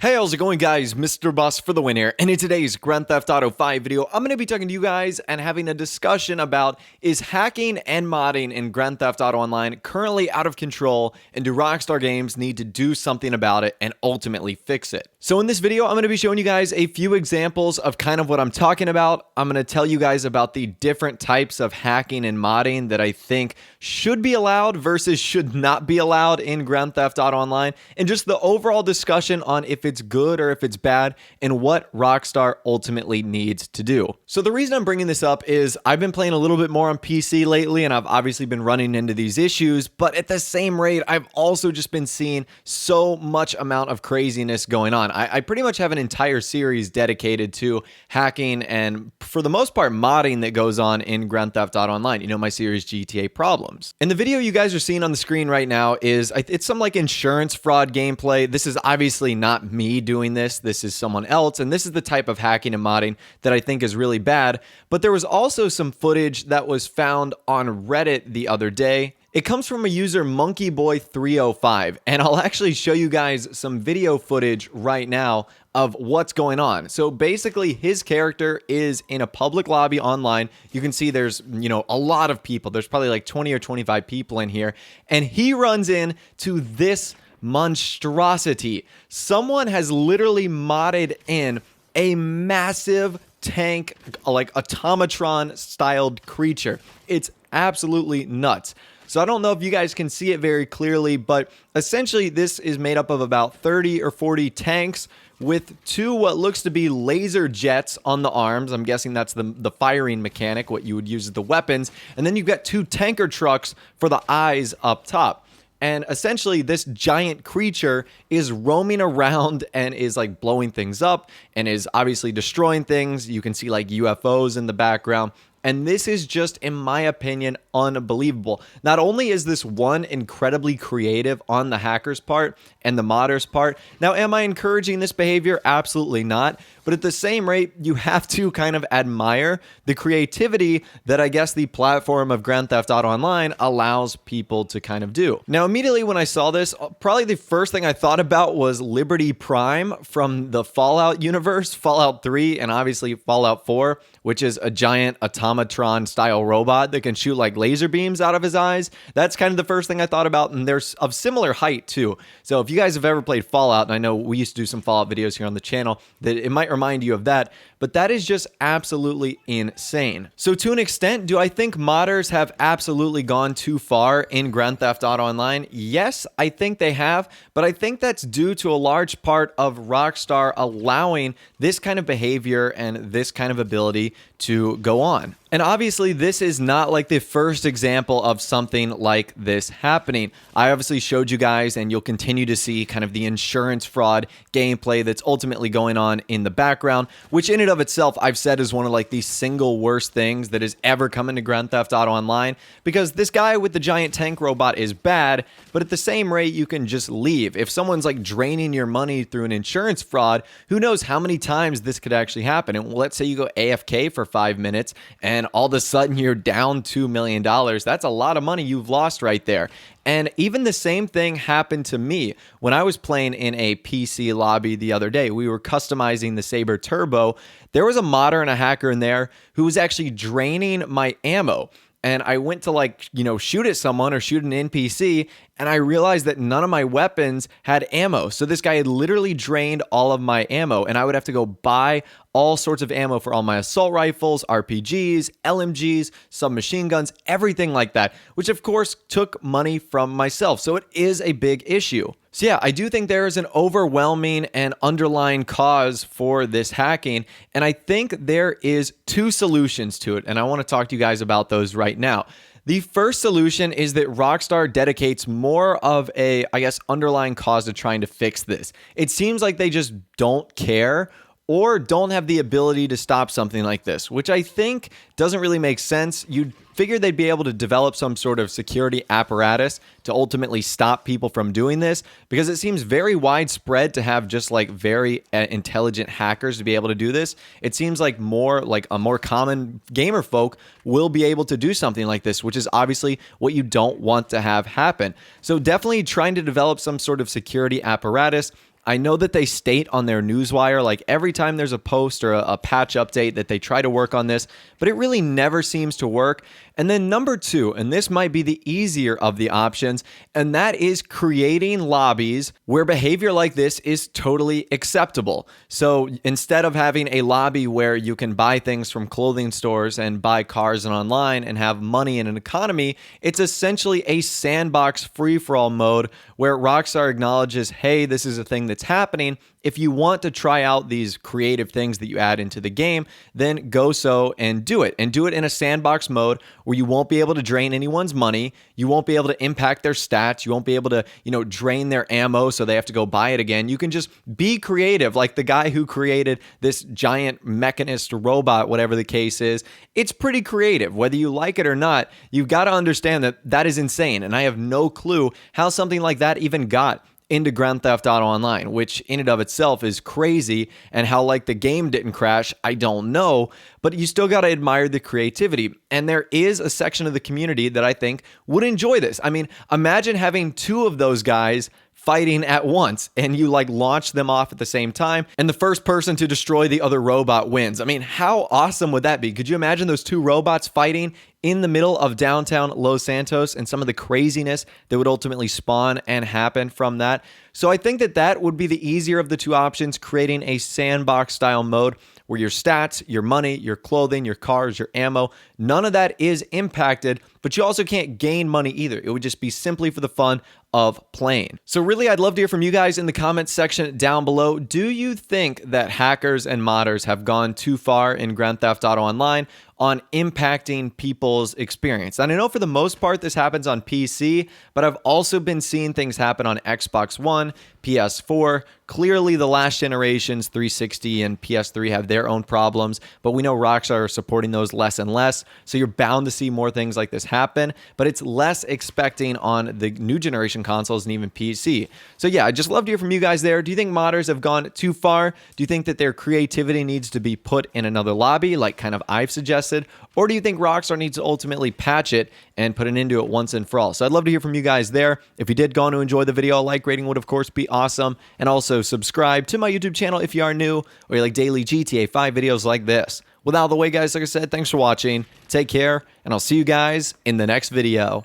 Hey, how's it going, guys? Mr. Boss for the win here, and in today's Grand Theft Auto 5 video, I'm going to be talking to you guys and having a discussion about is hacking and modding in Grand Theft Auto Online currently out of control, and do Rockstar Games need to do something about it and ultimately fix it? So in this video, I'm going to be showing you guys a few examples of kind of what I'm talking about. I'm going to tell you guys about the different types of hacking and modding that I think should be allowed versus should not be allowed in Grand Theft Auto Online, and just the overall discussion on if it's good or if it's bad and what Rockstar ultimately needs to do. So the reason I'm bringing this up is I've been playing a little bit more on PC lately, and I've obviously been running into these issues, but at the same rate, I've also just been seeing so much amount of craziness going on. I pretty much have an entire series dedicated to hacking and, for the most part, modding that goes on in Grand Theft Auto Online. You know, my series GTA Problems. And the video you guys are seeing on the screen right now is, it's some like insurance fraud gameplay. This is obviously not me doing this. This is someone else. And this is the type of hacking and modding that I think is really bad. But there was also some footage that was found on Reddit the other day. It comes from a user monkeyboy305, and I'll actually show you guys some video footage right now of what's going on. So basically, his character is in a public lobby online. You can see there's, a lot of people. There's probably like 20 or 25 people in here, and he runs in to this monstrosity. Someone has literally modded in a massive tank, like automatron styled creature. It's absolutely nuts. So I don't know if you guys can see it very clearly, but essentially this is made up of about 30 or 40 tanks with two what looks to be laser jets on the arms. I'm guessing that's the firing mechanic, what you would use as the weapons. And then you've got two tanker trucks for the eyes up top. And essentially, this giant creature is roaming around and is like blowing things up and is obviously destroying things. You can see like UFOs in the background. And this is just, in my opinion, unbelievable. Not only is this one incredibly creative on the hacker's part and the modder's part. Now, am I encouraging this behavior? Absolutely not. But at the same rate, you have to kind of admire the creativity that I guess the platform of Grand Theft Auto Online allows people to kind of do. Now, immediately when I saw this, probably the first thing I thought about was Liberty Prime from the Fallout universe, Fallout 3, and obviously Fallout 4, which is a giant automatron style robot that can shoot like laser beams out of his eyes. That's kind of the first thing I thought about, and they're of similar height too. So if you guys have ever played Fallout, and I know we used to do some Fallout videos here on the channel, that it might remind you of that, but that is just absolutely insane. So to an extent, do I think modders have absolutely gone too far in Grand Theft Auto Online? Yes, I think they have, but I think that's due to a large part of Rockstar allowing this kind of behavior and this kind of ability to go on. And obviously, this is not like the first example of something like this happening. I obviously showed you guys, and you'll continue to see kind of the insurance fraud gameplay that's ultimately going on in the background, which in and of itself, I've said is one of like the single worst things that has ever come into Grand Theft Auto Online, because this guy with the giant tank robot is bad, but at the same rate, you can just leave. If someone's like draining your money through an insurance fraud, who knows how many times this could actually happen. And let's say you go AFK for 5 minutes, and all of a sudden you're down $2 million. That's a lot of money you've lost right there. And even the same thing happened to me when I was playing in a PC lobby the other day. We were customizing the Saber Turbo. There was a modder and a hacker in there who was actually draining my ammo. And I went to shoot at someone or shoot an NPC, and I realized that none of my weapons had ammo. So this guy had literally drained all of my ammo, and I would have to go buy all sorts of ammo for all my assault rifles, RPGs, LMGs, submachine guns, everything like that, which of course took money from myself. So it is a big issue. So yeah, I do think there is an overwhelming and underlying cause for this hacking, and I think there is two solutions to it, and I want to talk to you guys about those right now. The first solution is that Rockstar dedicates more of a, underlying cause to trying to fix this. It seems like they just don't care or don't have the ability to stop something like this, which I think doesn't really make sense. You'd figure they'd be able to develop some sort of security apparatus to ultimately stop people from doing this, because it seems very widespread to have just like very intelligent hackers to be able to do this. It seems like a more common gamer folk will be able to do something like this, which is obviously what you don't want to have happen. So definitely trying to develop some sort of security apparatus. I know that they state on their newswire, like every time there's a post or a patch update, that they try to work on this, but it really never seems to work. And then number two, and this might be the easier of the options, and that is creating lobbies where behavior like this is totally acceptable. So instead of having a lobby where you can buy things from clothing stores and buy cars and online and have money in an economy, it's essentially a sandbox free-for-all mode where Rockstar acknowledges, hey, this is a thing that's happening. If you want to try out these creative things that you add into the game, then go so and do it. And do it in a sandbox mode where you won't be able to drain anyone's money. You won't be able to impact their stats. You won't be able to, drain their ammo so they have to go buy it again. You can just be creative, like the guy who created this giant mechanist robot, whatever the case is. It's pretty creative. Whether you like it or not, you've got to understand that that is insane. And I have no clue how something like that even got into Grand Theft Auto Online, which in and of itself is crazy, and how like the game didn't crash, I don't know, but you still got to admire the creativity. And there is a section of the community that I think would enjoy this. I mean, imagine having two of those guys fighting at once and you like launch them off at the same time and the first person to destroy the other robot wins. I mean, how awesome would that be? Could you imagine those two robots fighting in the middle of downtown Los Santos and some of the craziness that would ultimately spawn and happen from that? So I think that that would be the easier of the two options, creating a sandbox style mode where your stats, your money, your clothing, your cars, your ammo, none of that is impacted, but you also can't gain money either. It would just be simply for the fun of playing. So really, I'd love to hear from you guys in the comments section down below. Do you think that hackers and modders have gone too far in Grand Theft Auto Online on impacting people's experience? And I know for the most part this happens on PC, but I've also been seeing things happen on Xbox One, PS4. Clearly the last generations, 360 and PS3, have their own problems, but we know Rockstar are supporting those less and less, so you're bound to see more things like this happen, but it's less expecting on the new generation consoles and even PC. So yeah, I'd just love to hear from you guys there. Do you think modders have gone too far? Do you think that their creativity needs to be put in another lobby, like kind of I've suggested? Or do you think Rockstar needs to ultimately patch it and put an end to it once and for all? So I'd love to hear from you guys there. If you did go on to enjoy the video, a like rating would of course be awesome. And also subscribe to my YouTube channel if you are new or you like daily GTA 5 videos like this. With all the way, guys, like I said, thanks for watching. Take care, and I'll see you guys in the next video.